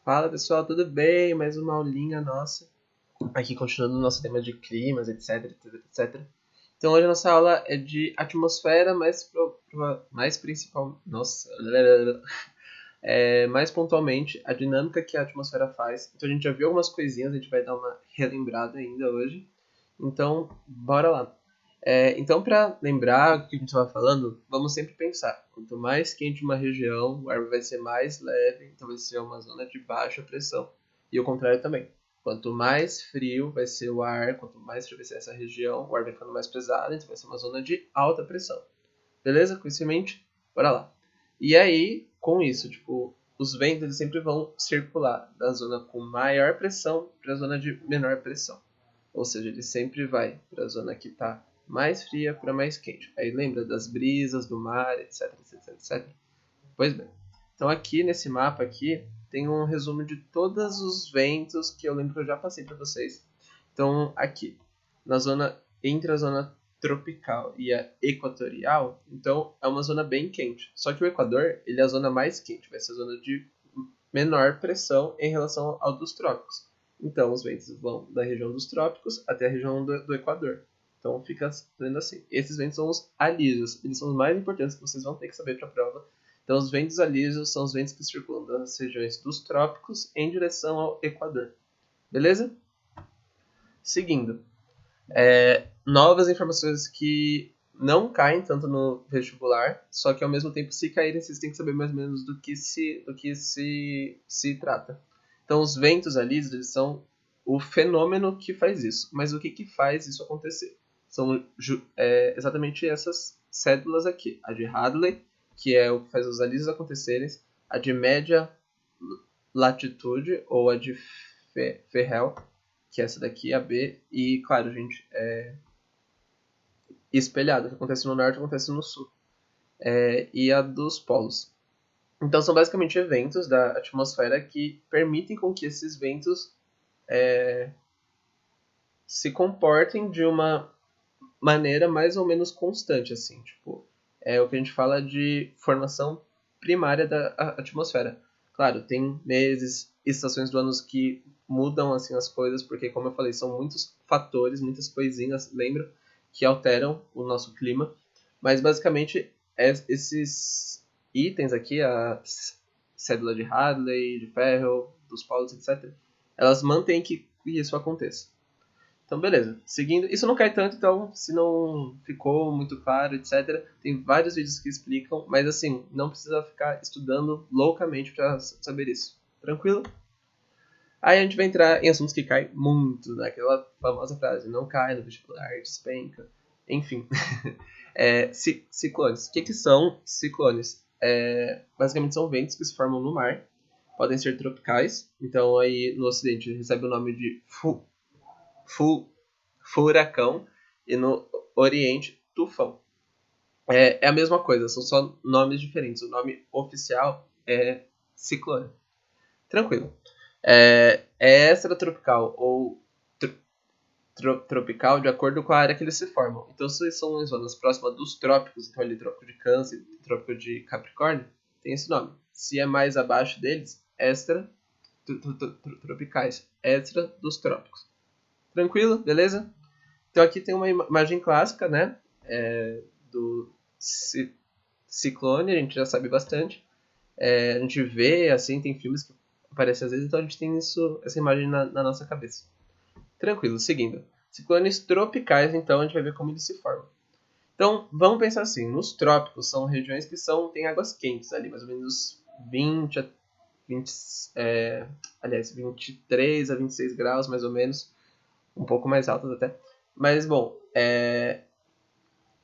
Fala pessoal, tudo bem? Mais uma aulinha nossa. Aqui continuando o nosso tema de climas, etc, etc, etc. Então hoje a nossa aula é de atmosfera, mais principal, nossa, mais pontualmente a dinâmica que a atmosfera faz. Então a gente já viu algumas coisinhas, a gente vai dar uma relembrada ainda hoje. Então, bora lá. Então, para lembrar o que a gente estava falando, vamos sempre pensar: quanto mais quente uma região, o ar vai ser mais leve, então vai ser uma zona de baixa pressão. E o contrário também. Quanto mais frio vai ser o ar, quanto mais frio vai ser essa região, o ar vai ficando mais pesado, então vai ser uma zona de alta pressão. Beleza? Com isso em mente, bora lá. E aí, com isso, tipo, os ventos eles sempre vão circular da zona com maior pressão para a zona de menor pressão. Ou seja, ele sempre vai para a zona que está mais fria para mais quente. Aí lembra das brisas do mar, etc, etc, etc. Pois bem. Então aqui nesse mapa aqui tem um resumo de todos os ventos que eu lembro que eu já passei para vocês. Então aqui, na zona entre a zona tropical e a equatorial, então é uma zona bem quente. Só que o Equador, ele é a zona mais quente, vai ser a zona de menor pressão em relação ao dos trópicos. Então, os ventos vão da região dos trópicos até a região do Equador. Então, fica sendo assim. Esses ventos são os alísios. Eles são os mais importantes que vocês vão ter que saber para a prova. Então, os ventos alísios são os ventos que circulam das regiões dos trópicos em direção ao Equador. Beleza? Seguindo. Novas informações que não caem tanto no vestibular, só que ao mesmo tempo, se caírem, vocês têm que saber mais ou menos do que se trata. Então, os ventos alísios, eles são o fenômeno que faz isso. Mas o que faz isso acontecer? São exatamente essas cédulas aqui. A de Hadley, que é o que faz os alísios acontecerem. A de média latitude, ou a de Ferrel, que é essa daqui, a B. E, claro, gente, espelhado. O que acontece no norte acontece no sul. E a dos polos. Então são basicamente eventos da atmosfera que permitem com que esses ventos se comportem de uma maneira mais ou menos constante, assim, tipo, é o que a gente fala de formação primária da atmosfera. Claro, tem meses, estações do ano que mudam assim as coisas, porque como eu falei, são muitos fatores, muitas coisinhas, lembra, que alteram o nosso clima, mas basicamente esses itens aqui, a cédula de Hadley, de Ferrel, dos polos, etc., elas mantêm que isso aconteça. Então, beleza. Seguindo. Isso não cai tanto, então, se não ficou muito claro, etc., tem vários vídeos que explicam, mas assim, não precisa ficar estudando loucamente para saber isso. Tranquilo? Aí a gente vai entrar em assuntos que caem muito, né? Aquela famosa frase: não cai no vestibular, despenca. Enfim. Ciclones. O que são ciclones? Basicamente são ventos que se formam no mar, podem ser tropicais, então aí no ocidente recebe o nome de furacão, e no Oriente, tufão. É a mesma coisa, são só nomes diferentes. O nome oficial é ciclone. Tranquilo. É extratropical ou tropical de acordo com a área que eles se formam. Então, se são em zonas próximas dos trópicos, então ali trópico de Câncer e trópico de Capricórnio, tem esse nome. Se é mais abaixo deles, extra tropicais, extra dos trópicos. Tranquilo? Beleza? Então aqui tem uma imagem clássica, né? Do ciclone, a gente já sabe bastante. A gente vê, assim, tem filmes que aparecem às vezes, então a gente tem essa imagem na nossa cabeça. Tranquilo, seguindo. Ciclones tropicais, então, a gente vai ver como eles se formam. Então, vamos pensar assim, nos trópicos são regiões que têm águas quentes ali, mais ou menos 20 a 20, 23 a 26 graus, mais ou menos, um pouco mais altas até. Mas, bom,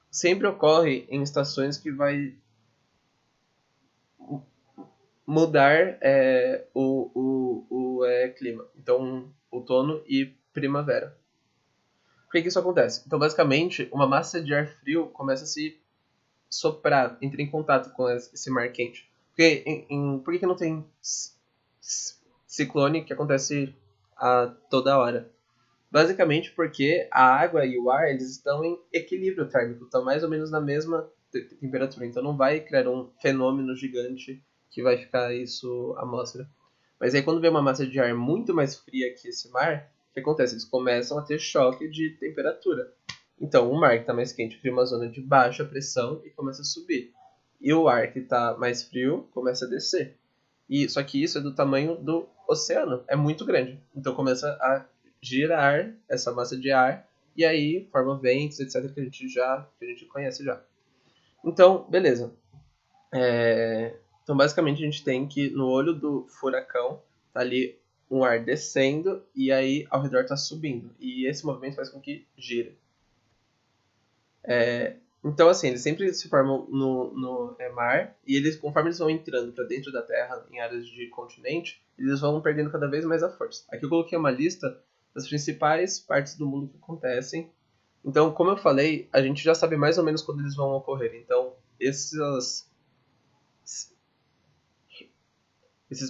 sempre ocorre em estações que vai mudar o clima. Então, outono e primavera. Por que isso acontece? Então, basicamente, uma massa de ar frio começa a se soprar, entra em contato com esse mar quente. Por que não tem ciclone que acontece a toda hora? Basicamente porque a água e o ar eles estão em equilíbrio térmico, estão mais ou menos na mesma temperatura. Então não vai criar um fenômeno gigante que vai ficar isso à mostra. Mas aí quando vem uma massa de ar muito mais fria que esse mar, o que acontece? Eles começam a ter choque de temperatura. Então, o mar que está mais quente cria uma zona de baixa pressão e começa a subir. E o ar que está mais frio começa a descer. Só que isso é do tamanho do oceano, é muito grande. Então começa a girar essa massa de ar e aí forma ventos, etc, que a gente conhece já. Então, beleza. Então basicamente a gente tem que no olho do furacão tá ali um ar descendo e aí ao redor tá subindo. E esse movimento faz com que gire. Então, assim, eles sempre se formam no mar e eles, conforme eles vão entrando para dentro da Terra, em áreas de continente, eles vão perdendo cada vez mais a força. Aqui eu coloquei uma lista das principais partes do mundo que acontecem. Então, como eu falei, a gente já sabe mais ou menos quando eles vão ocorrer. Então, esses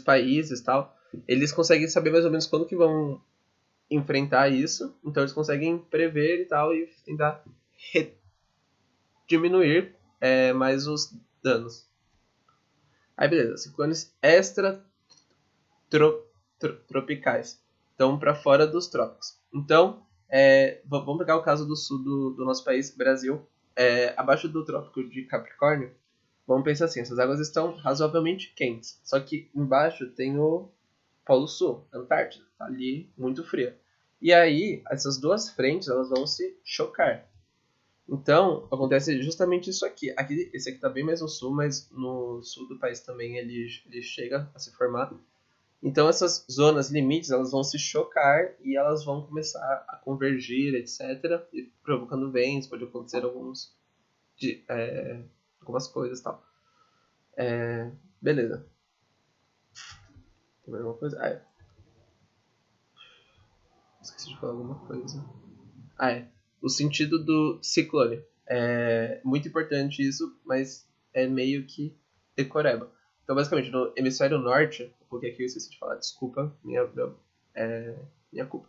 países tal, eles conseguem saber mais ou menos quando que vão enfrentar isso. Então, eles conseguem prever e tal e tentar diminuir mais os danos. Aí beleza, ciclones extratropicais. Então, para fora dos trópicos. Então, vamos pegar o caso do sul do nosso país, Brasil. Abaixo do trópico de Capricórnio, vamos pensar assim, essas águas estão razoavelmente quentes. Só que embaixo tem o Polo Sul, Antártida, tá ali muito fria. E aí, essas duas frentes, elas vão se chocar. Então, acontece justamente isso aqui. Esse aqui está bem mais no sul, mas no sul do país também ele chega a se formar. Então, essas zonas limites, elas vão se chocar e elas vão começar a convergir, etc. E provocando ventos, pode acontecer algumas coisas e tal. Beleza. Tem mais alguma coisa? Esqueci de falar alguma coisa. O sentido do ciclone. É muito importante isso, mas é meio que decoreba. Então, basicamente, no hemisfério norte, eu coloquei aqui, eu esqueci de falar, desculpa, minha culpa.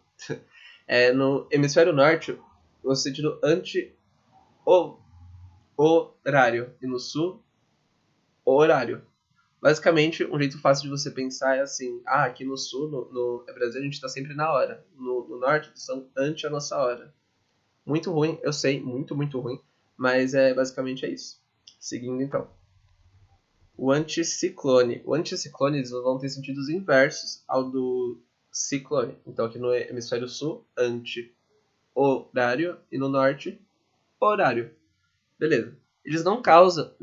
No hemisfério norte, o sentido anti-horário, e no sul, horário. Basicamente, um jeito fácil de você pensar é assim, aqui no sul, no Brasil, a gente está sempre na hora. No norte, eles são ante a nossa hora. Muito ruim, eu sei, muito, muito ruim, mas basicamente é isso. Seguindo então. O anticiclone. O anticiclone eles vão ter sentidos inversos ao do ciclone. Então aqui no hemisfério sul, anti-horário e no norte, horário. Beleza. Eles não causam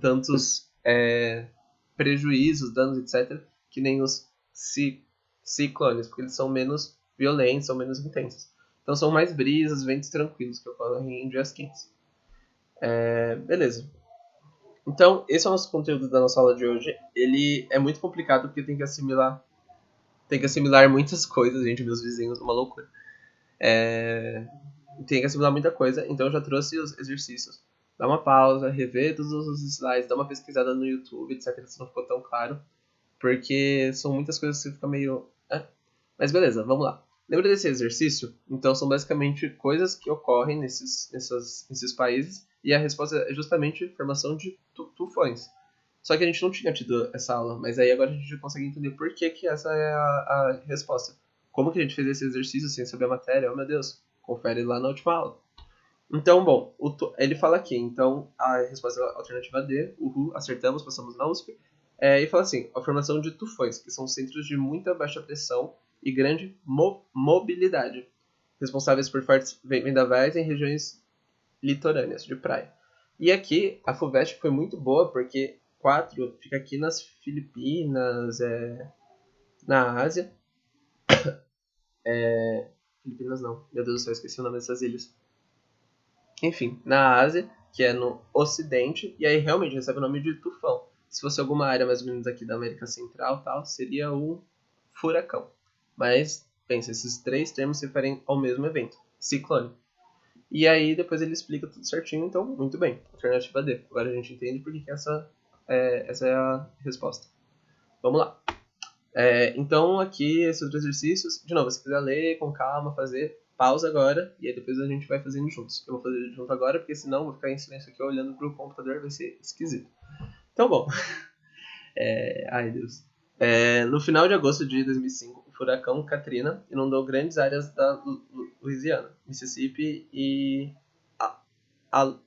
tantos prejuízos, danos, etc, que nem os ciclones, porque eles são menos violentos, são menos intensos. Então são mais brisas, ventos tranquilos que ocorrem em dias quentes. Beleza. Então, esse é o nosso conteúdo da nossa aula de hoje. Ele é muito complicado porque tem que assimilar muitas coisas, gente, meus vizinhos, uma loucura. Tem que assimilar muita coisa, então eu já trouxe os exercícios. Dá uma pausa, rever todos os slides, dá uma pesquisada no YouTube, etc, se não ficou tão claro, porque são muitas coisas que você fica meio... Mas beleza, vamos lá. Lembra desse exercício? Então são basicamente coisas que ocorrem nesses países, e a resposta é justamente formação de tufões. Só que a gente não tinha tido essa aula, mas aí agora a gente consegue entender por que essa é a resposta. Como que a gente fez esse exercício sem saber a matéria? Oh meu Deus, confere lá na última aula. Então, bom, ele fala aqui, então a resposta é a alternativa D, acertamos, passamos na USP. E fala assim, a formação de tufões, que são centros de muita baixa pressão e grande mobilidade, responsáveis por fortes vendavais em regiões litorâneas de praia. E aqui, a FUVEST foi muito boa, porque 4 fica aqui nas Filipinas, na Ásia. Filipinas não, meu Deus do céu, esqueci o nome dessas ilhas. Enfim, na Ásia, que é no Ocidente, e aí realmente recebe o nome de tufão. Se fosse alguma área mais ou menos aqui da América Central, tal, seria um furacão. Mas, pensa, esses 3 termos se referem ao mesmo evento, ciclone. E aí depois ele explica tudo certinho, então, muito bem, alternativa D. Agora a gente entende por que essa é a resposta. Vamos lá. Então, aqui, esses outros exercícios, de novo, se quiser ler com calma, fazer, pausa agora, e aí depois a gente vai fazendo juntos. Eu vou fazer junto agora, porque senão eu vou ficar em silêncio aqui olhando pro computador, vai ser esquisito. Então, bom, Ai, Deus. No final de agosto de 2005, o furacão Katrina inundou grandes áreas da Louisiana, Mississippi e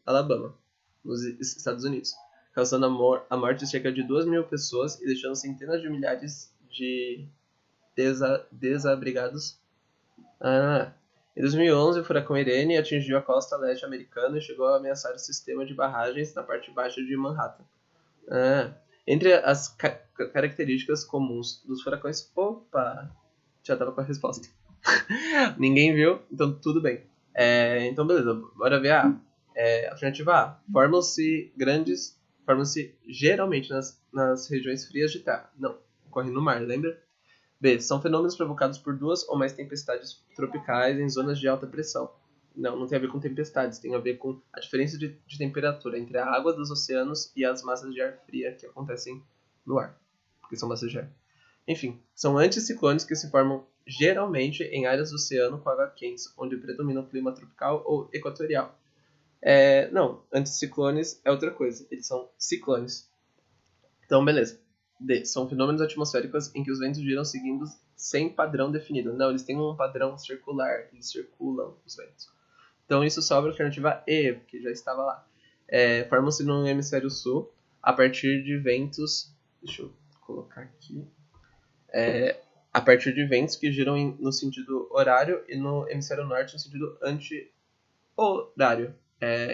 Alabama, nos Estados Unidos, causando a morte de cerca de 2.000 pessoas e deixando centenas de milhares de desabrigados. Em 2011, o furacão Irene atingiu a costa leste americana e chegou a ameaçar o sistema de barragens na parte baixa de Manhattan. Entre as características comuns dos furacões... Opa! Já tava com a resposta. Ninguém viu, então tudo bem. Então, beleza. Bora ver a alternativa A. Formam-se geralmente nas regiões frias de terra. Não, ocorrem no mar, lembra? B. São fenômenos provocados por duas ou mais tempestades tropicais em zonas de alta pressão. Não tem a ver com tempestades, tem a ver com a diferença de temperatura entre a água dos oceanos e as massas de ar fria que acontecem no ar, porque são massas de ar. Enfim, são anticiclones que se formam geralmente em áreas do oceano com água quente, onde predomina o clima tropical ou equatorial. Não, anticiclones é outra coisa, eles são ciclones. Então, beleza. D. São fenômenos atmosféricos em que os ventos giram seguindo sem padrão definido. Não, eles têm um padrão circular, eles circulam os ventos. Então isso sobra a alternativa E, porque já estava lá. Formam-se no hemisfério sul a partir de ventos... Deixa eu colocar aqui. A partir de ventos que giram no sentido horário e no hemisfério norte no sentido anti-horário.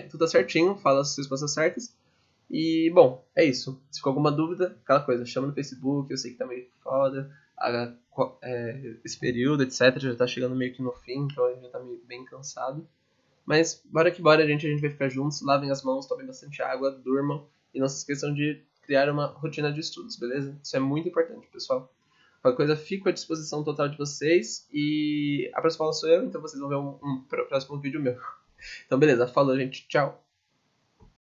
Tudo tá certinho, fala as respostas certas. E, bom, é isso. Se ficou alguma dúvida, aquela coisa, chama no Facebook, eu sei que tá meio foda, esse período, etc, já tá chegando meio que no fim, então a gente já tá meio bem cansado. Mas bora que bora, gente vai ficar juntos, lavem as mãos, tomem bastante água, durmam, e não se esqueçam de criar uma rotina de estudos, beleza? Isso é muito importante, pessoal. Qualquer coisa, fico à disposição total de vocês, e a próxima aula sou eu, então vocês vão ver um próximo vídeo meu. Então beleza, falou gente, tchau!